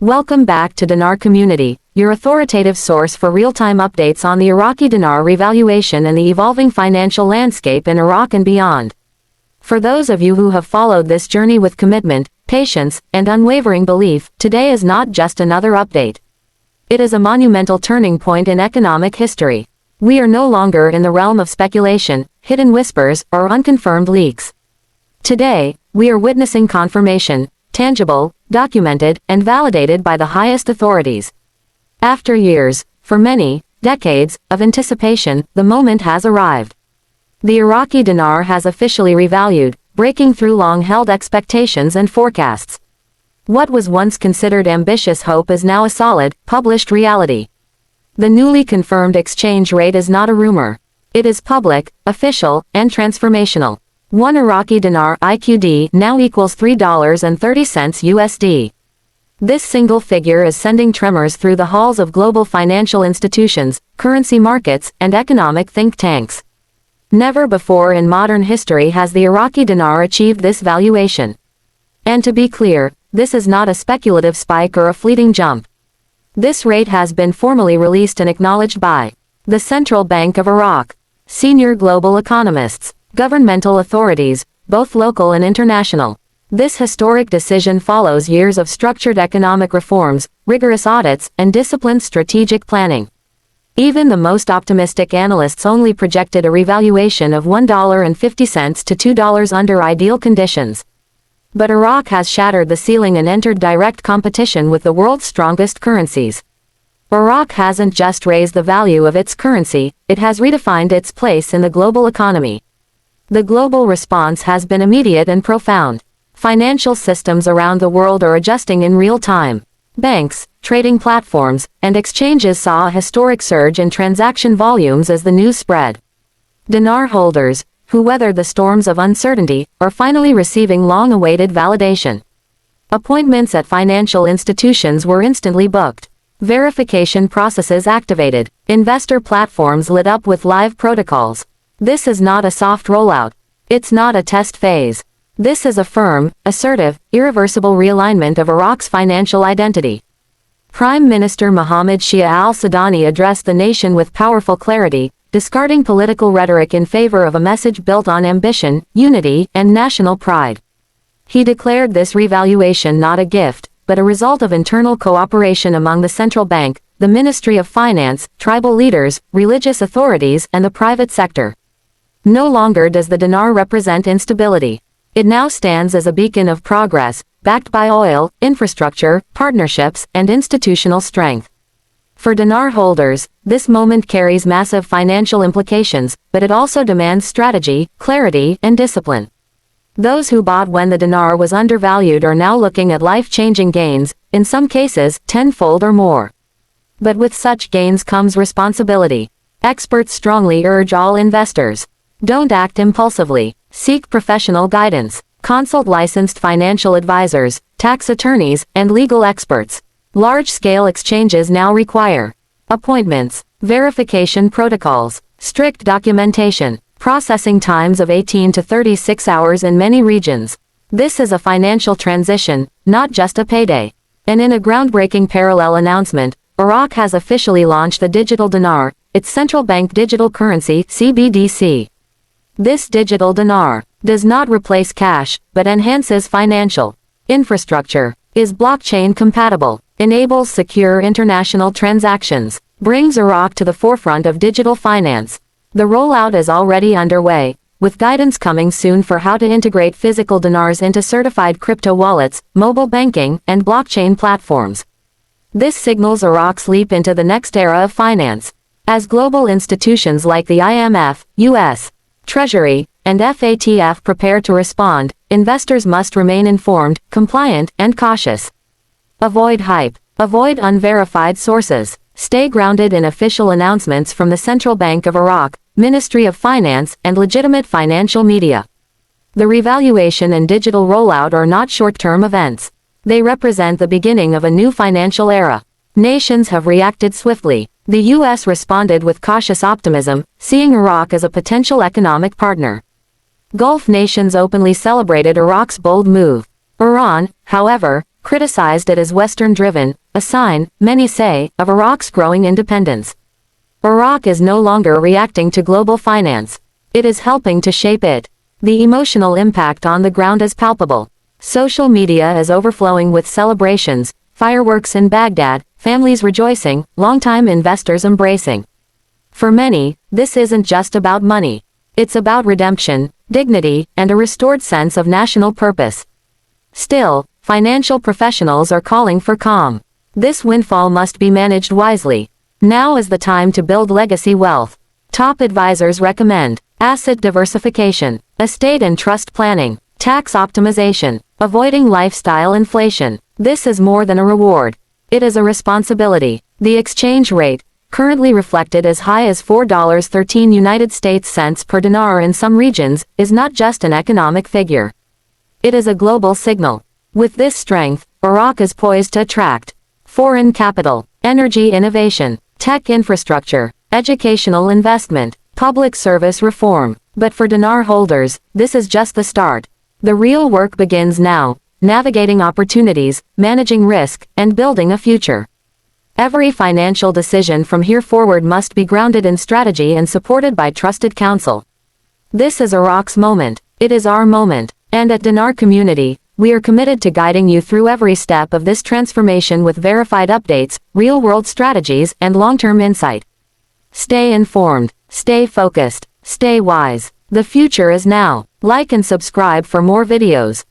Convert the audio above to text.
Welcome back to Dinar Community, your authoritative source for real-time updates on the Iraqi dinar revaluation and the evolving financial landscape in Iraq and beyond. For those of you who have followed this journey with commitment, patience, and unwavering belief, today is not just another update. It is a monumental turning point in economic history. We are no longer in the realm of speculation, hidden whispers, or unconfirmed leaks. Today, we are witnessing confirmation, tangible, documented, and validated by the highest authorities. After years, for many, decades, of anticipation, the moment has arrived. The Iraqi dinar has officially revalued, breaking through long-held expectations and forecasts. What was once considered ambitious hope is now a solid, published reality. The newly confirmed exchange rate is not a rumor. It is public, official, and transformational. One Iraqi dinar IQD now equals $3.30 USD. This single figure is sending tremors through the halls of global financial institutions, currency markets, and economic think tanks. Never before in modern history has the Iraqi dinar achieved this valuation. And to be clear, this is not a speculative spike or a fleeting jump. This rate has been formally released and acknowledged by the Central Bank of Iraq, senior global economists, governmental authorities, both local and international. This historic decision follows years of structured economic reforms, rigorous audits, and disciplined strategic planning. Even the most optimistic analysts only projected a revaluation of $1.50 to $2 under ideal conditions. But Iraq has shattered the ceiling and entered direct competition with the world's strongest currencies. Iraq hasn't just raised the value of its currency, it has redefined its place in the global economy. The global response has been immediate and profound. Financial systems around the world are adjusting in real time. Banks, trading platforms, and exchanges saw a historic surge in transaction volumes as the news spread. Dinar holders, who weathered the storms of uncertainty, are finally receiving long-awaited validation. Appointments at financial institutions were instantly booked. Verification processes activated. Investor platforms lit up with live protocols. This is not a soft rollout. It's not a test phase. This is a firm, assertive, irreversible realignment of Iraq's financial identity. Prime Minister Mohammed Shia al-Sudani addressed the nation with powerful clarity, discarding political rhetoric in favor of a message built on ambition, unity, and national pride. He declared this revaluation not a gift, but a result of internal cooperation among the central bank, the Ministry of Finance, tribal leaders, religious authorities, and the private sector. No longer does the dinar represent instability. It now stands as a beacon of progress, backed by oil, infrastructure, partnerships, and institutional strength. For dinar holders, this moment carries massive financial implications, but it also demands strategy, clarity, and discipline. Those who bought when the dinar was undervalued are now looking at life-changing gains, in some cases, tenfold or more. But with such gains comes responsibility. Experts strongly urge all investors: don't act impulsively. Seek professional guidance. Consult licensed financial advisors, tax attorneys, and legal experts. Large-scale exchanges now require appointments, verification protocols, strict documentation, processing times of 18 to 36 hours in many regions. This is a financial transition, not just a payday. And in a groundbreaking parallel announcement, Iraq has officially launched the digital dinar, its central bank digital currency, CBDC. This digital dinar does not replace cash, but enhances financial infrastructure, is blockchain compatible, enables secure international transactions, brings Iraq to the forefront of digital finance. The rollout is already underway, with guidance coming soon for how to integrate physical dinars into certified crypto wallets, mobile banking, and blockchain platforms. This signals Iraq's leap into the next era of finance. As global institutions like the IMF, U.S. Treasury, and FATF prepare to respond, investors must remain informed, compliant, and cautious. Avoid hype. Avoid unverified sources. Stay grounded in official announcements from the Central Bank of Iraq, Ministry of Finance, and legitimate financial media. The revaluation and digital rollout are not short-term events. They represent the beginning of a new financial era. Nations have reacted swiftly. The U.S. responded with cautious optimism, seeing Iraq as a potential economic partner. Gulf nations openly celebrated Iraq's bold move. Iran, however, criticized it as Western-driven, a sign, many say, of Iraq's growing independence. Iraq is no longer reacting to global finance. It is helping to shape it. The emotional impact on the ground is palpable. Social media is overflowing with celebrations, fireworks in Baghdad, families rejoicing, longtime investors embracing. For many, this isn't just about money. It's about redemption, dignity, and a restored sense of national purpose. Still, financial professionals are calling for calm. This windfall must be managed wisely. Now is the time to build legacy wealth. Top advisors recommend asset diversification, estate and trust planning, tax optimization, avoiding lifestyle inflation. This is more than a reward. It is a responsibility. The exchange rate, currently reflected as high as $4.13 United States cents per dinar in some regions, is not just an economic figure. It is a global signal. With this strength, Iraq is poised to attract foreign capital, energy innovation, tech infrastructure, educational investment, public service reform. But for dinar holders, this is just the start. The real work begins now, navigating opportunities, managing risk, and building a future. Every financial decision from here forward must be grounded in strategy and supported by trusted counsel. This is Iraq's moment. It is our moment. And at Dinar Community, we are committed to guiding you through every step of this transformation with verified updates, real-world strategies, and long-term insight. Stay informed, stay focused, stay wise. The future is now. Like and subscribe for more videos.